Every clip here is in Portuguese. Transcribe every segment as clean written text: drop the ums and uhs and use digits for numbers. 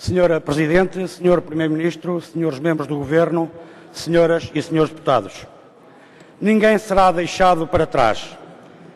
Senhora Presidente, Senhor Primeiro-Ministro, Senhores Membros do Governo, Senhoras e Senhores Deputados. Ninguém será deixado para trás.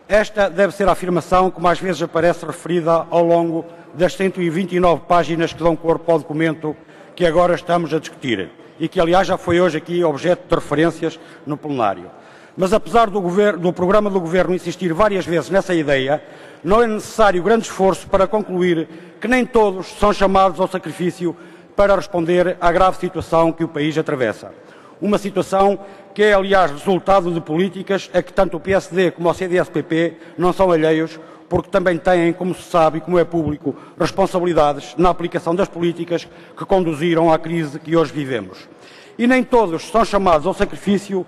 Esta deve ser a afirmação que mais vezes aparece referida ao longo das 129 páginas que dão corpo ao documento que agora estamos a discutir e que, aliás, já foi hoje aqui objeto de referências no plenário. Mas, apesar do programa do Governo insistir várias vezes nessa ideia, não é necessário grande esforço para concluir que nem todos são chamados ao sacrifício para responder à grave situação que o país atravessa. Uma situação que é, aliás, resultado de políticas a que tanto o PSD como o CDS-PP não são alheios, porque também têm, como se sabe e como é público, responsabilidades na aplicação das políticas que conduziram à crise que hoje vivemos. E nem todos são chamados ao sacrifício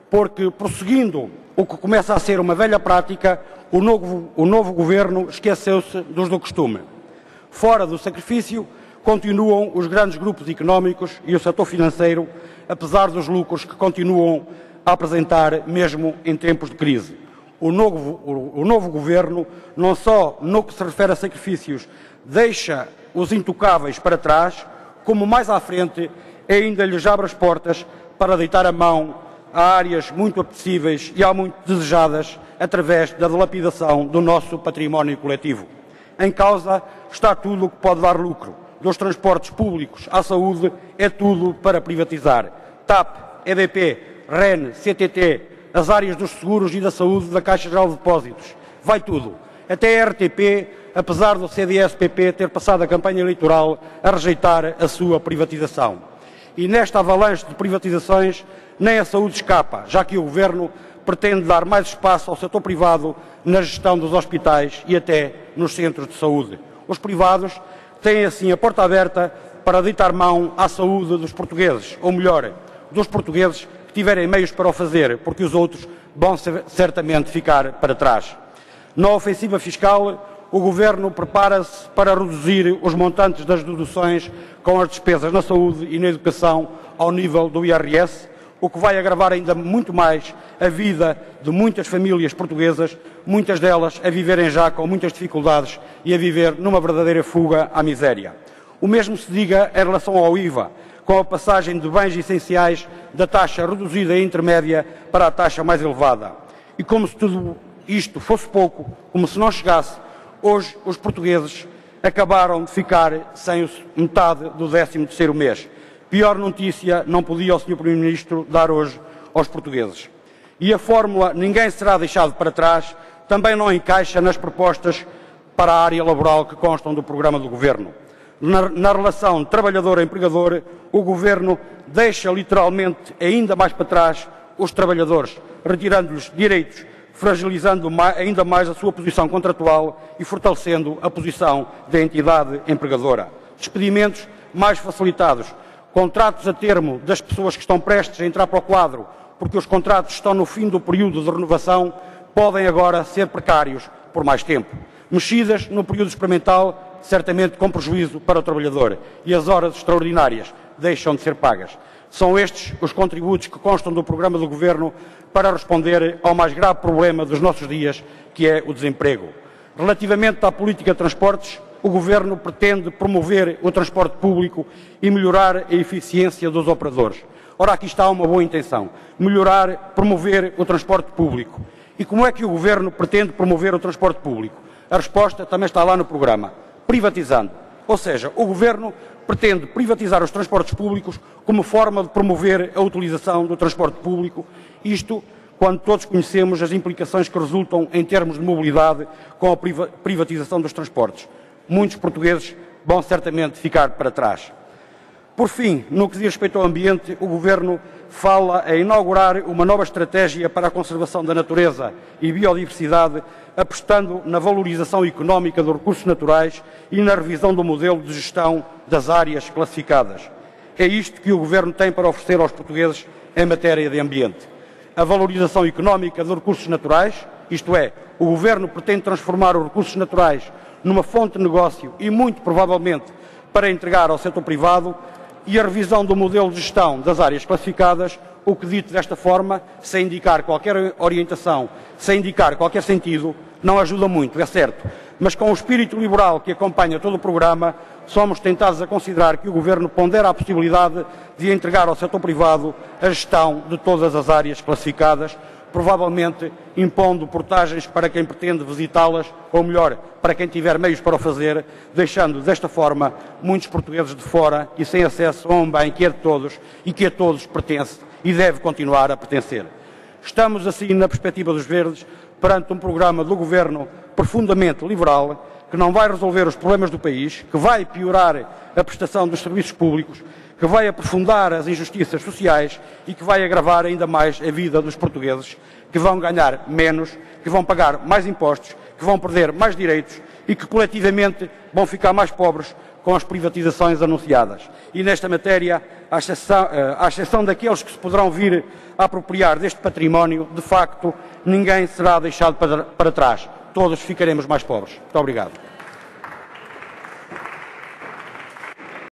porque, prosseguindo o que começa a ser uma velha prática, o novo Governo esqueceu-se dos do costume. Fora do sacrifício, continuam os grandes grupos económicos e o setor financeiro, apesar dos lucros que continuam a apresentar mesmo em tempos de crise. O novo Governo, não só no que se refere a sacrifícios, deixa os intocáveis para trás, como mais à frente ainda lhes abre as portas para deitar a mão a áreas muito apetecíveis e há muito desejadas através da dilapidação do nosso património coletivo. Em causa está tudo o que pode dar lucro. Dos transportes públicos à saúde, é tudo para privatizar. TAP, EDP, REN, CTT, as áreas dos seguros e da saúde da Caixa Geral de Depósitos. Vai tudo. Até a RTP, apesar do CDS-PP ter passado a campanha eleitoral a rejeitar a sua privatização. E nesta avalanche de privatizações, nem a saúde escapa, já que o Governo pretende dar mais espaço ao setor privado na gestão dos hospitais e até nos centros de saúde. Os privados têm assim a porta aberta para deitar mão à saúde dos portugueses, ou melhor, dos portugueses que tiverem meios para o fazer, porque os outros vão certamente ficar para trás. Na ofensiva fiscal, o Governo prepara-se para reduzir os montantes das deduções com as despesas na saúde e na educação ao nível do IRS, o que vai agravar ainda muito mais a vida de muitas famílias portuguesas, muitas delas a viverem já com muitas dificuldades e a viver numa verdadeira fuga à miséria. O mesmo se diga em relação ao IVA, com a passagem de bens essenciais da taxa reduzida e intermédia para a taxa mais elevada. E como se tudo isto fosse pouco, como se não chegasse, hoje os portugueses acabaram de ficar sem metade do 13º mês. Pior notícia não podia o Sr. Primeiro-Ministro dar hoje aos portugueses. E a fórmula "ninguém será deixado para trás" também não encaixa nas propostas para a área laboral que constam do programa do Governo. Na relação trabalhador-empregador, o Governo deixa literalmente ainda mais para trás os trabalhadores, retirando-lhes direitos, fragilizando ainda mais a sua posição contratual e fortalecendo a posição da entidade empregadora. Despedimentos mais facilitados, contratos a termo das pessoas que estão prestes a entrar para o quadro, porque os contratos estão no fim do período de renovação, podem agora ser precários por mais tempo. Mexidas no período experimental, certamente com prejuízo para o trabalhador, e as horas extraordinárias deixam de ser pagas. São estes os contributos que constam do programa do Governo para responder ao mais grave problema dos nossos dias, que é o desemprego. Relativamente à política de transportes, o Governo pretende promover o transporte público e melhorar a eficiência dos operadores. Ora, aqui está uma boa intenção: melhorar, promover o transporte público. E como é que o Governo pretende promover o transporte público? A resposta também está lá no programa: privatizando. Ou seja, o Governo pretende privatizar os transportes públicos como forma de promover a utilização do transporte público, isto quando todos conhecemos as implicações que resultam em termos de mobilidade com a privatização dos transportes. Muitos portugueses vão certamente ficar para trás. Por fim, no que diz respeito ao ambiente, o Governo fala em inaugurar uma nova estratégia para a conservação da natureza e biodiversidade, apostando na valorização económica dos recursos naturais e na revisão do modelo de gestão das áreas classificadas. É isto que o Governo tem para oferecer aos portugueses em matéria de ambiente. A valorização económica dos recursos naturais, isto é, o Governo pretende transformar os recursos naturais numa fonte de negócio e, muito provavelmente, para entregar ao setor privado, e a revisão do modelo de gestão das áreas classificadas, o que, dito desta forma, sem indicar qualquer orientação, sem indicar qualquer sentido, não ajuda muito, é certo, mas com o espírito liberal que acompanha todo o programa, somos tentados a considerar que o Governo pondera a possibilidade de entregar ao setor privado a gestão de todas as áreas classificadas, provavelmente impondo portagens para quem pretende visitá-las, ou melhor, para quem tiver meios para o fazer, deixando desta forma muitos portugueses de fora e sem acesso a um bem que é de todos e que a todos pertence e deve continuar a pertencer. Estamos, assim, na perspectiva dos Verdes, perante um programa do Governo profundamente liberal, que não vai resolver os problemas do país, que vai piorar a prestação dos serviços públicos, que vai aprofundar as injustiças sociais e que vai agravar ainda mais a vida dos portugueses, que vão ganhar menos, que vão pagar mais impostos, que vão perder mais direitos e que coletivamente vão ficar mais pobres com as privatizações anunciadas. E nesta matéria, à exceção daqueles que se poderão vir a apropriar deste património, de facto, ninguém será deixado para trás. Todos ficaremos mais pobres. Muito obrigado.